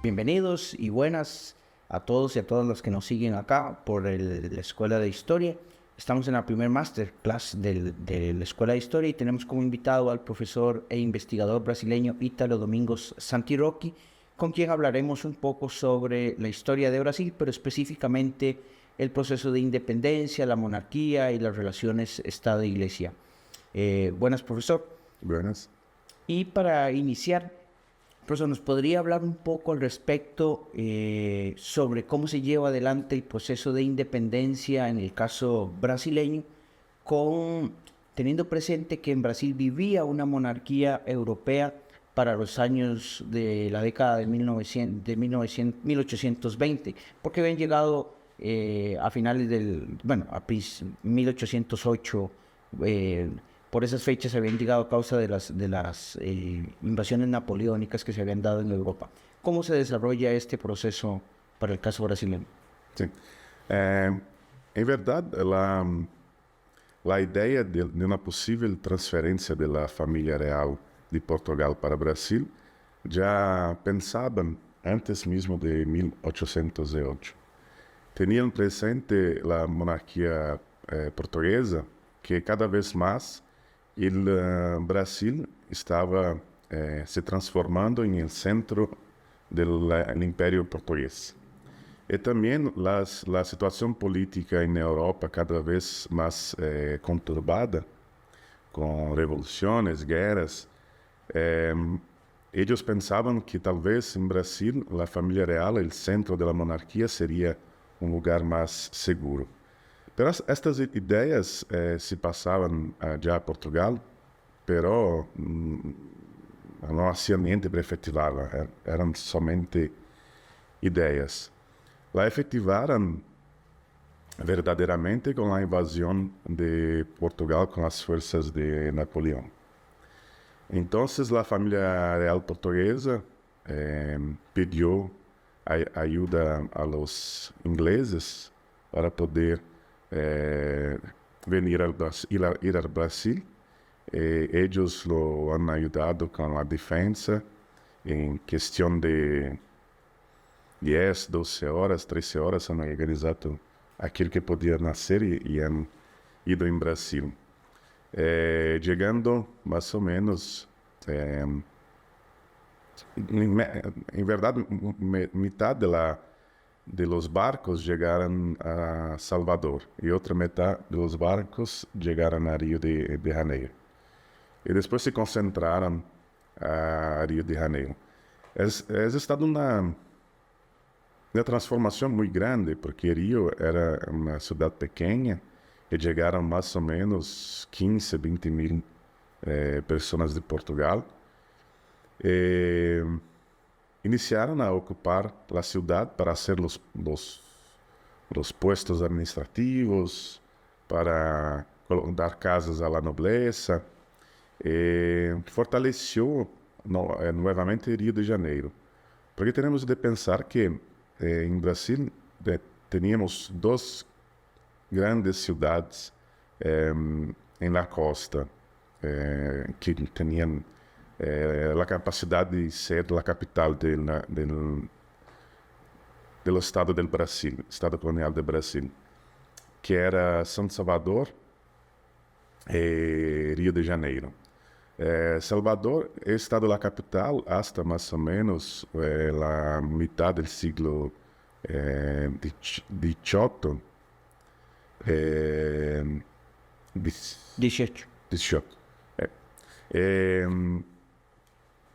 Bienvenidos y buenas a todos y a todas los que nos siguen acá por la Escuela de Historia. Estamos en la primer masterclass de la Escuela de Historia y tenemos como invitado al profesor e investigador brasileño Ítalo Domingos Santirocchi, con quien hablaremos un poco sobre la historia de Brasil, pero específicamente el proceso de independencia, la monarquía y las relaciones Estado-Iglesia. Buenas, profesor. Buenas. Y para iniciar, profesor, ¿nos podría hablar un poco al respecto sobre cómo se lleva adelante el proceso de independencia en el caso brasileño, teniendo presente que en Brasil vivía una monarquía europea para los años de la década de 1820, porque habían llegado a finales a 1808, por esas fechas habían llegado a causa de las invasiones napoleónicas que se habían dado en Europa. ¿Cómo se desarrolla este proceso para el caso brasileño? Sí. En verdad, la idea de una posible transferencia de la familia real de Portugal para Brasil ya pensaban antes mismo de 1808. Tenían presente la monarquía portuguesa, que cada vez más el Brasil estaba se transformando en el centro del imperio portugués. Y también la situación política en Europa cada vez más conturbada, con revoluciones, guerras. Ellos pensaban que tal vez en Brasil la familia real, el centro de la monarquía, sería un lugar más seguro. Pero estas ideias se passavam já a Portugal, pero não hacían niente para efetivarla, eram somente ideias. La efetivaram verdadeiramente com a invasão de Portugal com as forças de Napoleão. Então, a família real portuguesa pediu ajuda a los ingleses para poder ir al Brasil. Ellos lo han ayudado con la defensa en cuestión de 10, 12 horas, 13 horas han organizado aquilo que podía nacer y han ido en Brasil. Llegando más o menos, en verdad, mitad de los barcos llegaron a Salvador y otra mitad de los barcos llegaron a Río de Janeiro. Y después se concentraron a Río de Janeiro. Es estado una transformación muy grande, porque Río era una ciudad pequeña y llegaron más o menos 15, 20 mil personas de Portugal. Iniciaron a ocupar la ciudad para hacer los puestos administrativos, para dar casas a la nobleza. Fortaleció nuevamente Río de Janeiro. Porque tenemos de pensar que en Brasil teníamos dos grandes ciudades en la costa que tenían la capacidad de ser la capital del Estado del Brasil, Estado colonial de Brasil, que era São Salvador y Río de Janeiro. Salvador ha estado la capital hasta más o menos la mitad del siglo XVIII. 18.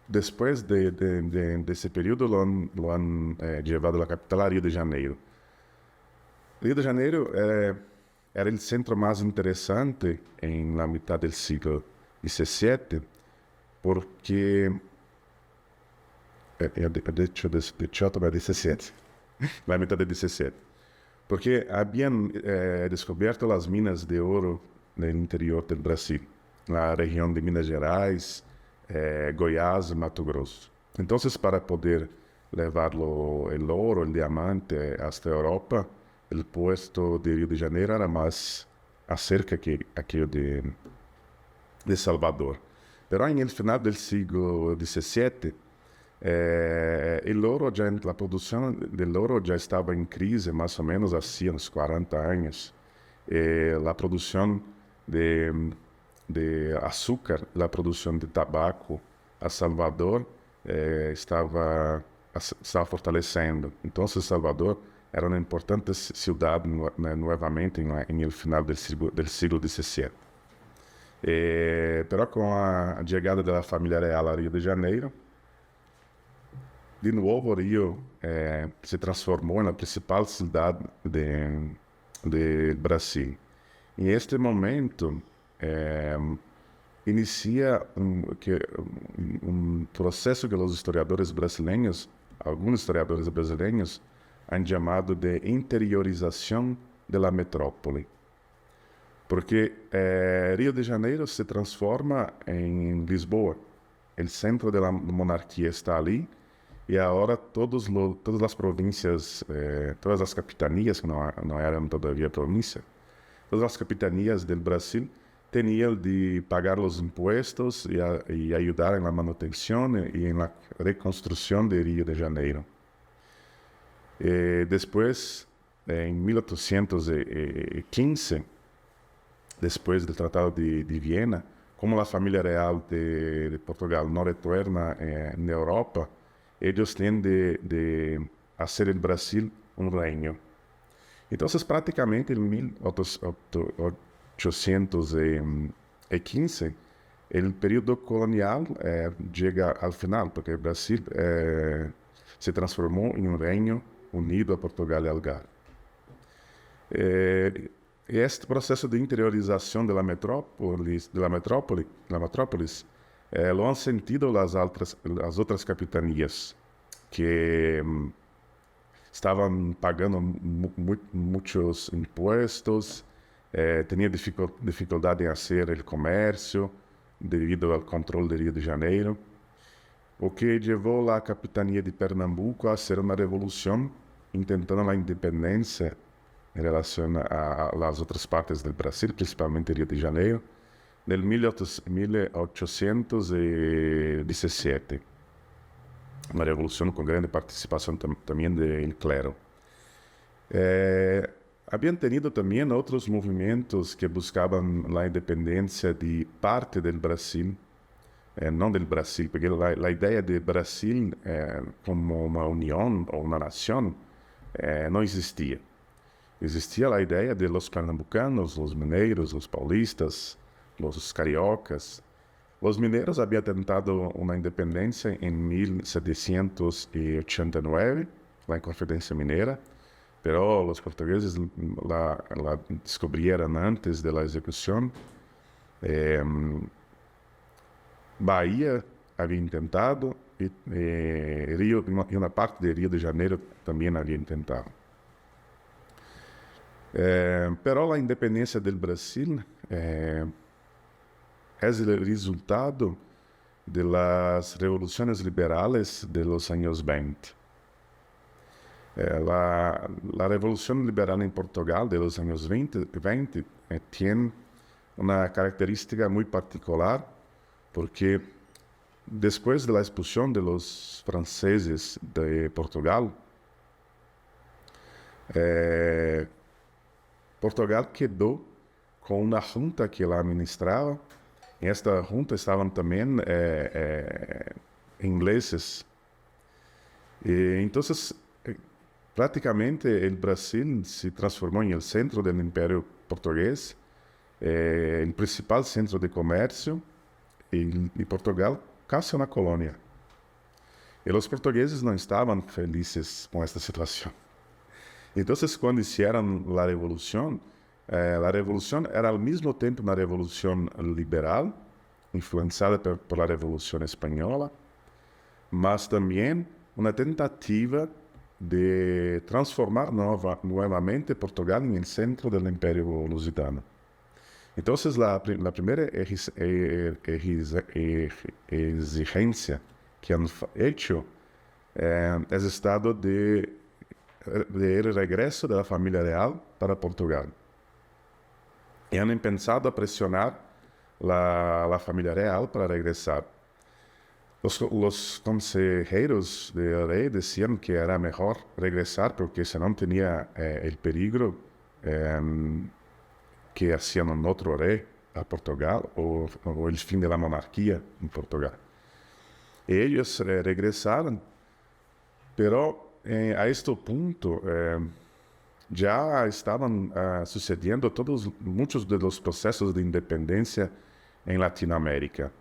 Después de ese periodo lo han llevado a la capital a Río de Janeiro. Río de Janeiro era el centro más interesante en la mitad del siglo XVII, porque de hecho de 18 a 17, la mitad del 17, porque habían descubierto las minas de oro en el interior del Brasil, la región de Minas Gerais, Goiás, Mato Grosso. Entonces, para poder llevar el oro, el diamante hasta Europa, el puesto de Río de Janeiro era más acerca que aquello de Salvador. Pero en el final del siglo XVII, el oro la producción del oro ya estaba en crisis más o menos hacía unos 40 años. La producción de azúcar, la producción de tabaco a Salvador estaba fortalecendo. Entonces Salvador era una importante ciudad nuevamente en el final del siglo XVII. Pero con la llegada de la familia real a Rio de Janeiro, de nuevo Rio se transformó en la principal ciudad de Brasil. En este momento inicia un proceso que los historiadores brasileños, algunos historiadores brasileños, han llamado de interiorización de la metrópole. Porque Rio de Janeiro se transforma en Lisboa. El centro de la monarquía está ali y ahora todas las provincias, todas las capitanías, que no eran todavía provincias, todas las capitanías del Brasil tenían de pagar los impuestos y ayudar en la manutención y en la reconstrucción de Rio de Janeiro. Después, en 1815, después del Tratado de Viena, como la familia real de Portugal no retorna en Europa, ellos tienen de hacer el Brasil un reino. Entonces, prácticamente en 1815, el periodo colonial llega al final, porque el Brasil se transformó en un reino unido a Portugal y Algarve. Este processo de interiorização da metrópolis lo han sentido as outras capitanias, que estavam pagando muitos impostos, tinham dificuldade em fazer o comércio devido ao controle de Rio de Janeiro, o que levou a capitania de Pernambuco a fazer uma revolução, tentando a independência em relação às outras partes do Brasil, principalmente Rio de Janeiro, em 1817. Uma revolução com grande participação também do clero. Haviam tenido também outros movimentos que buscavam a independência de parte do Brasil, não do Brasil, porque a ideia de Brasil como uma união ou uma nação não existia. Existia a ideia de los pernambucanos, los mineiros, los paulistas, los cariocas. Los mineiros haviam tentado uma independência em 1789, lá em Conferência Mineira, pero los portugueses la descubrieron antes de la execución. Bahia havia intentado e Rio, e uma parte de Rio de Janeiro também havia tentado. Pero a independência do Brasil é o resultado de las revoluciones liberales de los años 20. La revolución liberal en Portugal de los años 20 tiene una característica muy particular, porque después de la expulsión de los franceses de Portugal, Portugal quedó con una junta que la administraba. En esta junta estaban también ingleses. Entonces, prácticamente el Brasil se transformó en el centro del imperio portugués, el principal centro de comercio, y Portugal casi una colonia. Y los portugueses no estaban felices con esta situación. Entonces, cuando hicieron la revolución era al mismo tiempo una revolución liberal, influenciada por la Revolución Española, mas también una tentativa de transformar nuevamente Portugal en el centro del Imperio Lusitano. Entonces, la primera exigencia que han hecho es estado de el regreso de la familia real para Portugal. e han pensado a pressionar a família real para regressar. Os consejeros del rey decían que era mejor regresar porque senão tenía el peligro que hacían un otro rey a Portugal o el fin de la monarquía en Portugal. Ellos regresaron, pero a este punto ya estaban sucediendo muchos de los procesos de independencia en Latinoamérica.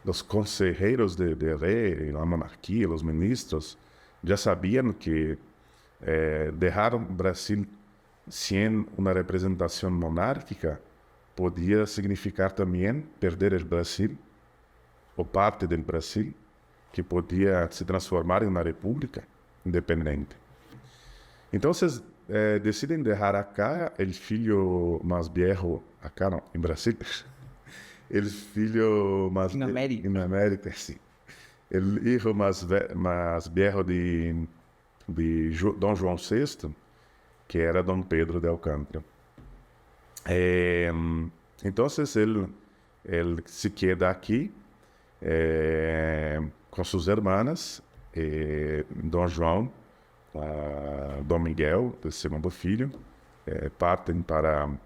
Los consejeros de rey, la monarquía, los ministros, ya sabían que dejar Brasil sin una representación monárquica podía significar también perder el Brasil, o parte del Brasil, que podía se transformar en una república independiente. Entonces, deciden dejar acá el filho más viejo, acá no, en Brasil, el filho más... En América. En América, sí. El hijo más viejo de Dom João VI, que era Dom Pedro de Alcântara. Entonces, él se queda aquí con sus hermanas, Dom João, Dom Miguel, el segundo filho, partem para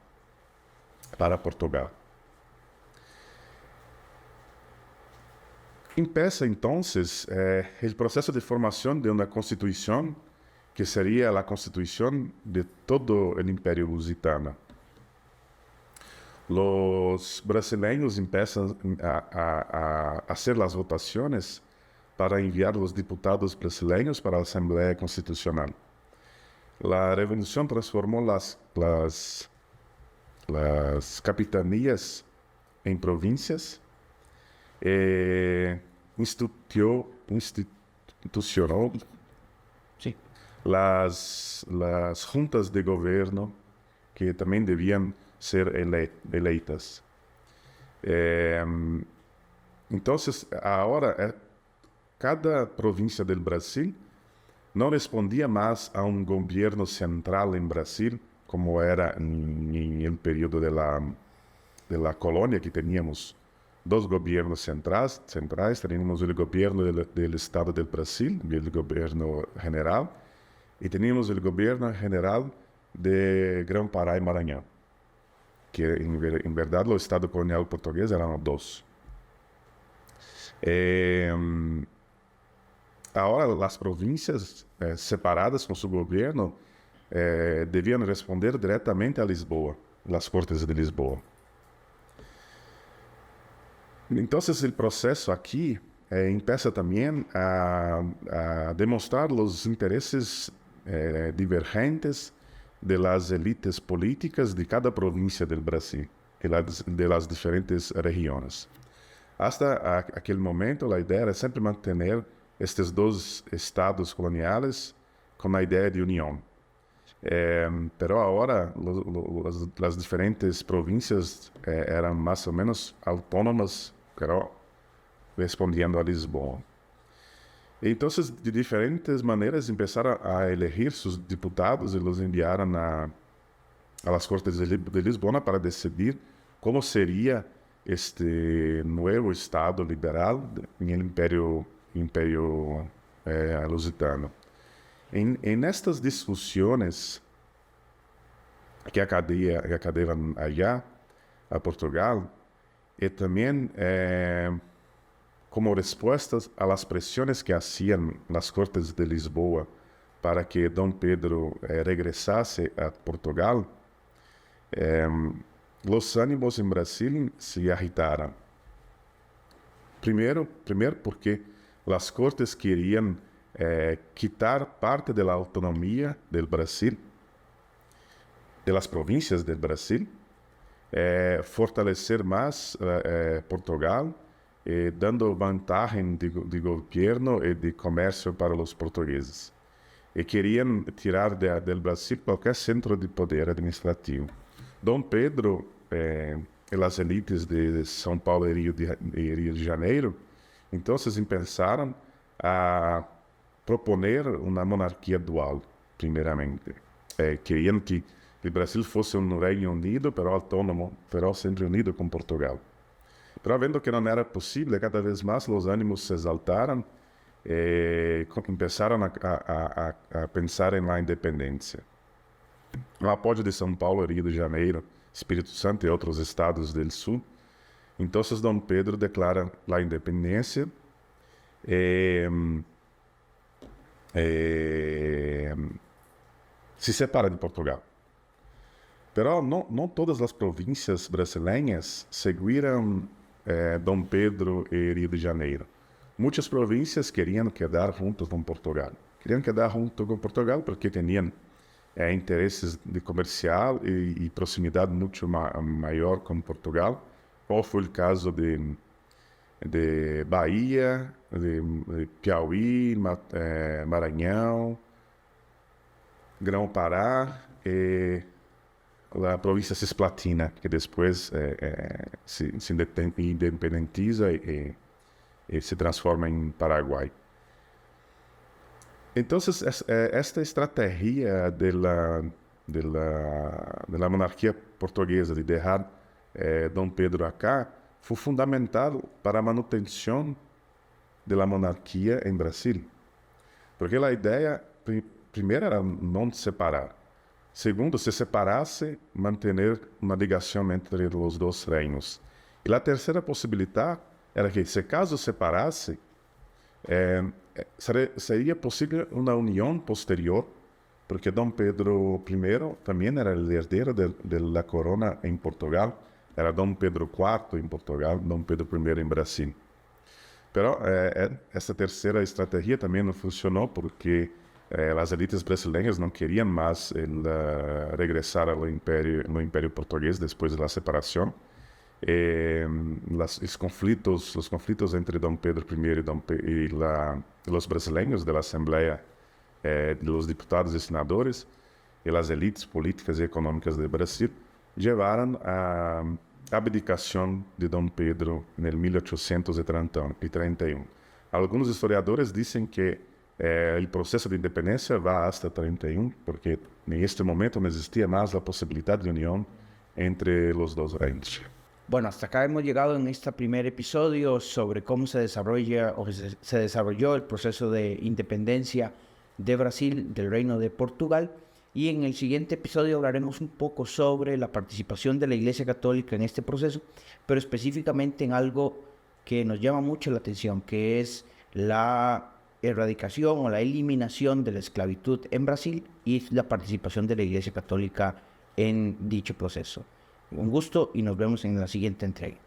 Portugal. Empieza entonces el proceso de formación de una constitución que sería la constitución de todo el Imperio Lusitano. Los brasileños empiezan a hacer las votaciones para enviar los diputados brasileños para la Asamblea Constitucional. La revolución transformó las capitanías en provincias, institucionó Sí. las juntas de gobierno que también debían ser eleitas. Entonces, ahora, cada provincia del Brasil no respondía más a un gobierno central en Brasil, como era en el periodo de la colonia, que teníamos dos gobiernos centrais. Teníamos el gobierno del Estado del Brasil, el gobierno general, y teníamos el gobierno general de Gran Pará y Maranhão, que en verdad los estados coloniales portugueses eran dos. Ahora las provincias separadas con su gobierno debían responder directamente a Lisboa, las Cortes de Lisboa. Entonces el proceso aquí empieza también a demostrar los intereses divergentes de las élites políticas de cada provincia del Brasil, de las diferentes regiones. Hasta aquel momento la idea era siempre mantener estos dos estados coloniales con la idea de unión. Pero ahora las diferentes provincias eran más o menos autónomas, pero respondiendo a Lisboa. Entonces, de diferentes maneras, empezaron a elegir sus diputados y los enviaron a las Cortes de Lisboa para decidir cómo sería este nuevo Estado liberal en el Imperio Lusitano. En estas discusiones que acababan allá, a Portugal, y también como respuestas a las presiones que hacían las Cortes de Lisboa para que Dom Pedro regresase a Portugal, los ánimos en Brasil se agitaron. Primero porque las Cortes querían quitar parte de la autonomía del Brasil, de las provincias del Brasil, fortalecer más Portugal, dando ventaja de gobierno y de comercio para los portugueses. Y querían tirar del Brasil cualquier centro de poder administrativo. Dom Pedro y las élites de São Paulo y Rio de Janeiro, entonces empezaron a proponer una monarquía dual, primeramente. Querían que el Brasil fosse un Reino Unido, pero autónomo, pero sempre unido con Portugal. Pero vendo que não era possível, cada vez mais os ânimos se exaltaram e começaram a pensar em la independência. O apoio de São Paulo, Rio de Janeiro, Espírito Santo e outros estados do sul. Então, Dom Pedro declara a independência se separa de Portugal. Pero não todas as províncias brasileiras seguiram Dom Pedro e Rio de Janeiro. Muitas províncias queriam quedar junto com Portugal. Queriam quedar junto com Portugal porque tinham interesses de comercial e proximidade muito maior com Portugal. Qual foi o caso de Bahia, de Piauí, Maranhão, Grão-Pará e a província cisplatina, que depois se independentiza e se transforma em Paraguai. Então, esta estratégia da monarquia portuguesa de deixar Dom Pedro acá foi fundamental para a manutenção da monarquia em Brasil. Porque a ideia, primeiro, era não separar. Segundo, se separasse, manter uma ligação entre os dois reinos. E a terceira possibilidade era que, se caso separasse, seria possível uma união posterior, porque Dom Pedro I também era o herdeiro da corona em Portugal, era Dom Pedro IV em Portugal, Dom Pedro I em Brasil. Mas essa terceira estratégia também não funcionou, porque as elites brasileiras não queriam mais regressar ao Império Português depois da separação. Os conflitos entre Dom Pedro I e os brasileiros da Assembleia dos Deputados e Senadores e as elites políticas e econômicas do Brasil levaram à abdicação de Dom Pedro em 1831. Alguns historiadores dizem que o processo de independência vai até 31, porque neste momento não existia mais a possibilidade de união entre os dois reinos. Bueno, hasta acá hemos llegado en este primer episodio sobre cómo se desarrolló el proceso de independencia de Brasil del Reino de Portugal. Y en el siguiente episodio hablaremos un poco sobre la participación de la Iglesia Católica en este proceso, pero específicamente en algo que nos llama mucho la atención, que es la erradicación o la eliminación de la esclavitud en Brasil y la participación de la Iglesia Católica en dicho proceso. Un gusto y nos vemos en la siguiente entrega.